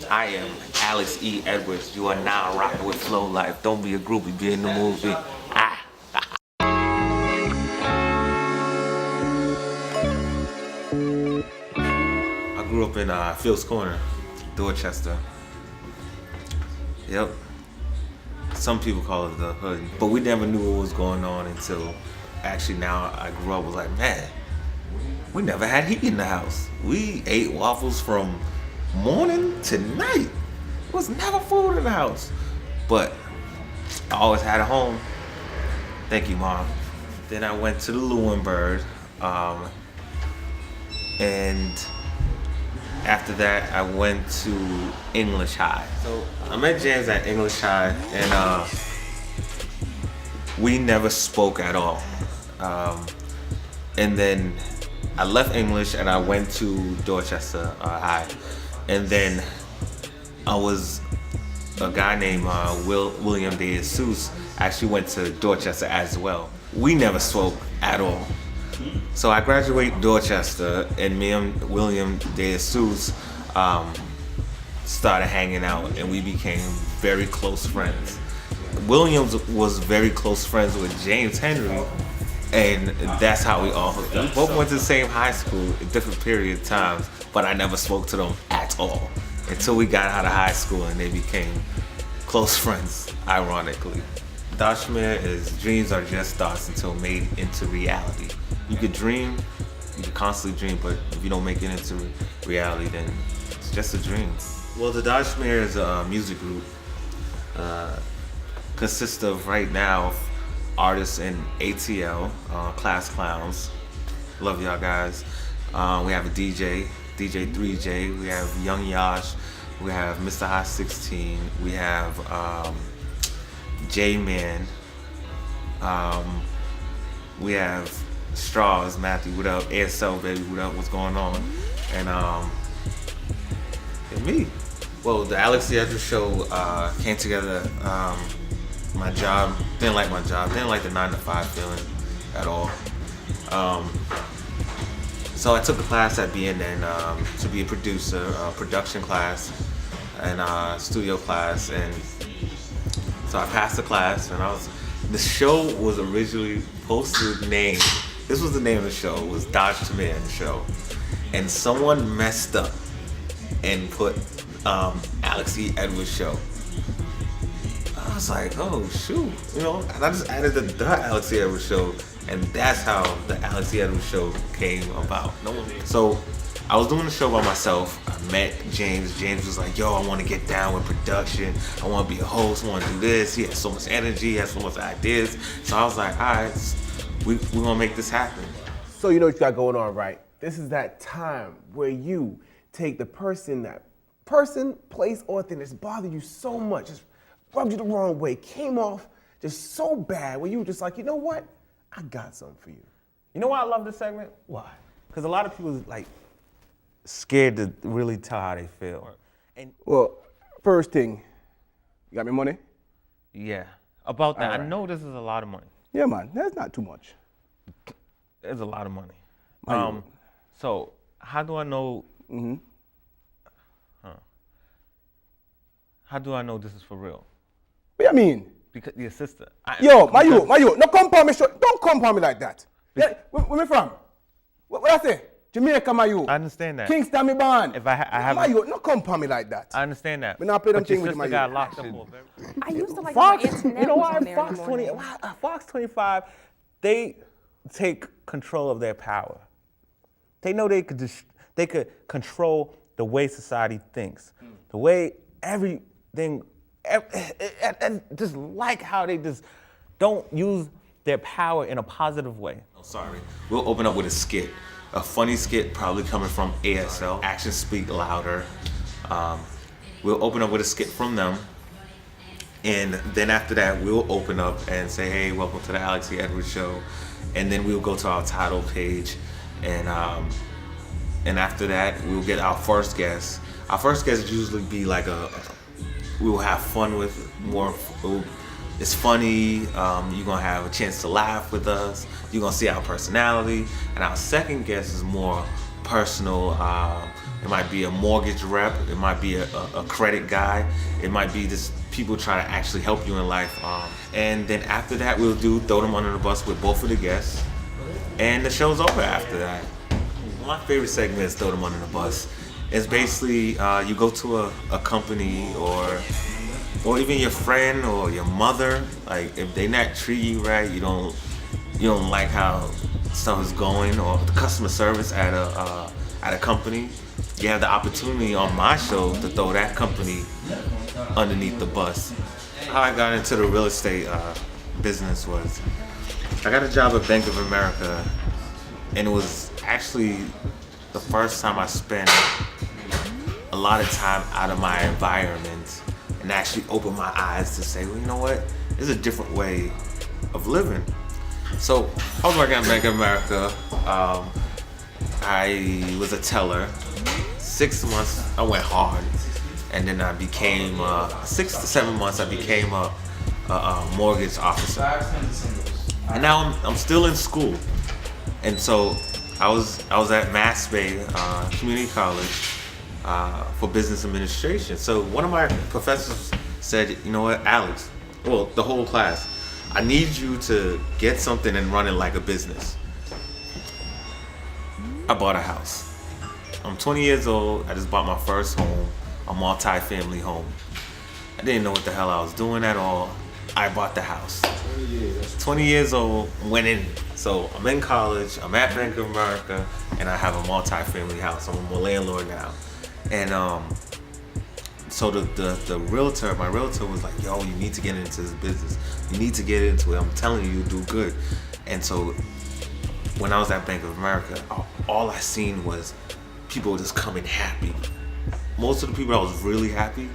I am Alex E. Edwards. You are now rocking with Flow Life. Don't be a groupie, be in the movie. Ah. I grew up in Fields Corner, Dorchester. Yep. Some people call it the hood, but we never knew what was going on until actually now I grew up. Was like, man, we never had heat in the house. We ate waffles from morning to night. There was never food in the house, but I always had a home. Thank you, Mom. Then I went to the Lewinbird, and after that, I went to English High. So I met James at English High, and we never spoke at all. And then I left English and I went to Dorchester High, and then I was a guy named William De Jesus actually went to Dorchester as well. We never spoke at all. So I graduated Dorchester, and me and William De Jesus started hanging out, and we became very close friends. Williams was very close friends with James Henry, and that's how we all hooked up. Both went to the same high school at different period of times, but I never spoke to them at all until we got out of high school, and they became close friends, ironically. Dashmere is dreams are just thoughts until made into reality. You could dream, you could constantly dream, but if you don't make it into reality, then it's just a dream. Well, the Dashmere is a music group. Consists of right now artists in ATL, Class Clowns. Love y'all guys. We have a DJ 3J. We have Young Yash. We have Mr. High 16. We have J-Man. We have Straws, Matthew, what up? ASL, baby, what up? What's going on? And me. Well, the Alex E. Edwards show came together. My job, didn't like my job, didn't like the 9-to-5 feeling at all. So I took a class at BNN to be a producer, production class and studio class, and so I passed the class, and the show was originally posted named, this was the name of the show, it was Dodge to Man Show, and someone messed up and put Alex E. Edwards Show. I was like, oh shoot, and I just added the Alex E. Edwards Show, and that's how the Alex E. Edwards Show came about. So I was doing the show by myself. I met James. James was like, yo, I want to get down with production. I want to be a host. I want to do this. He has so much energy. He has so much ideas. So I was like, all right, we're going to make this happen. So you know what you got going on, right? This is that time where you take the person, place, or thing that's bothered you so much, just rubbed you the wrong way, came off just so bad, where you were just like, you know what? I got something for you. You know why I love this segment? Why? Because a lot of people like scared to really tell how they feel. Well, first thing, you got me money? Yeah, about that. All right. I know this is a lot of money. Yeah, man, that's not too much. It's a lot of money. So how do I know? How do I know this is for real? What you mean? Because your sister. My you, no compound me, don't compound me like that. Yeah, where me from? What I say? Jamaica, my you. I understand that. Kingston, me born. If I have, my you, no compound me like that. I understand that. Me not play them but your thing with sister my got you. locked up for I used to like Fox. my internet. You know was why? on there in the morning. Fox 25. They take control of their power. They know they could control the way society thinks, the way everything, and just like how they just don't use their power in a positive way. Oh, sorry. We'll open up with a skit. A funny skit probably coming from ASL. Actions speak louder. We'll open up with a skit from them. And then after that, we'll open up and say, hey, welcome to the Alex E. Edwards Show. And then we'll go to our title page. And after that, we'll get our first guest. Our first guest usually be like we'll have fun with more. It's funny. You're gonna have a chance to laugh with us. You're gonna see our personality. And our second guest is more personal, It might be a mortgage rep. It might be a credit guy. It might be just people trying to actually help you in life. And then after that, we'll throw them under the bus with both of the guests. And the show's over after that. My favorite segment is throw them under the bus. It's basically you go to a company or even your friend or your mother. Like if they not treat you right, you don't like how stuff is going, or the customer service at a company. You have the opportunity on my show to throw that company underneath the bus. How I got into the real estate business was I got a job at Bank of America, and it was actually the first time I spent a lot of time out of my environment and actually opened my eyes to say, well, you know what? There's a different way of living. So I was working at Bank of America. I was a teller. 6 months I went hard, and then I became 6 to 7 months I became a mortgage officer. And now I'm still in school, and so I was at Mass Bay Community College for business administration. So one of my professors said, you know what, Alex, well, the whole class, I need you to get something and run it like a business. I bought a house. I'm 20 years old. I just bought my first home, a multi-family home. I didn't know what the hell I was doing at all. I bought the house. 20 years old, went in. So I'm in college, I'm at Bank of America, and I have a multi-family house. I'm a landlord now. And so the realtor, my realtor was like, yo, you need to get into this business. You need to get into it. I'm telling you, you'll do good. And so when I was at Bank of America, all I seen was people just coming happy. Most of the people that was really happy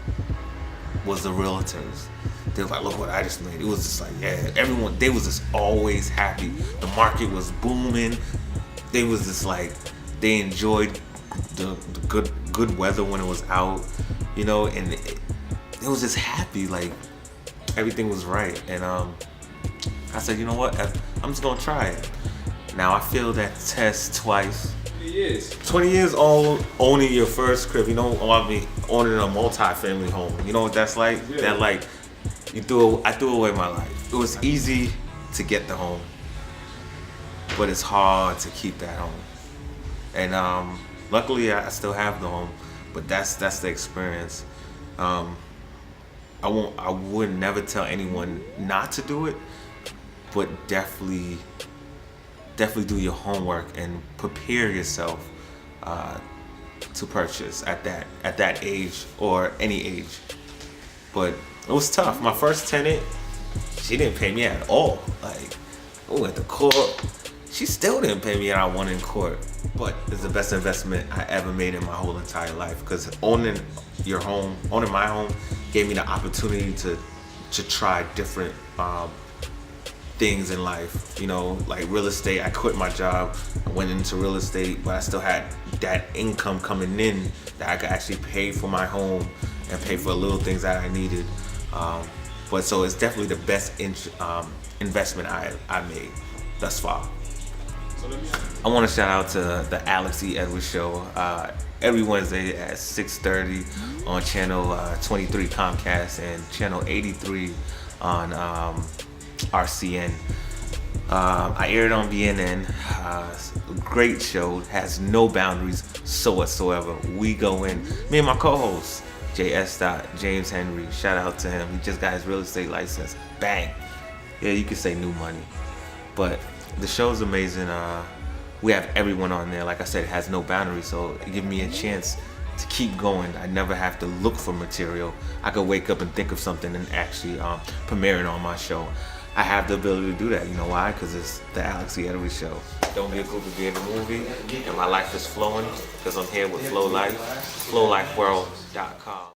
was the realtors. They was like, look what I just made. It was just like, yeah, everyone, they was just always happy. The market was booming. They was just like, they enjoyed the good weather when it was out, you know, and it was just happy, like everything was right. And I said, you know what, I'm just gonna try it. Now I failed that test twice. 20 years old, owning your first crib, you know, I mean, owning a multi-family home. You know what that's like? Yeah. That like, I threw away my life. It was easy to get the home, but it's hard to keep that home. And luckily, I still have the home, but that's the experience. I would never tell anyone not to do it, but definitely do your homework and prepare yourself to purchase at that age or any age. But it was tough. My first tenant, she didn't pay me at all. Like, we went to court. She still didn't pay me, and I won in court. But it's the best investment I ever made in my whole entire life, because owning my home gave me the opportunity to try different things in life, you know, like real estate. I quit my job, I went into real estate, but I still had that income coming in that I could actually pay for my home and pay for little things that I needed. But so it's definitely the best investment I made thus far. I want to shout out to the Alex E. Edwards Show every Wednesday at 6:30 on channel 23 Comcast and channel 83 on RCN. I aired on BNN. Great show, has no boundaries whatsoever. We go in. Me and my co-host JS. James Henry. Shout out to him. He just got his real estate license. Bang. Yeah, you could say new money, but the show's amazing. We have everyone on there. Like I said, it has no boundaries, so it gives me a chance to keep going. I never have to look for material. I could wake up and think of something and actually premiere it on my show. I have the ability to do that. You know why? Because it's the Alex E. Edwards Show. Don't be a groupie, be in the movie. And my life is flowing because I'm here with FlowLife, FlowLifeWorld.com.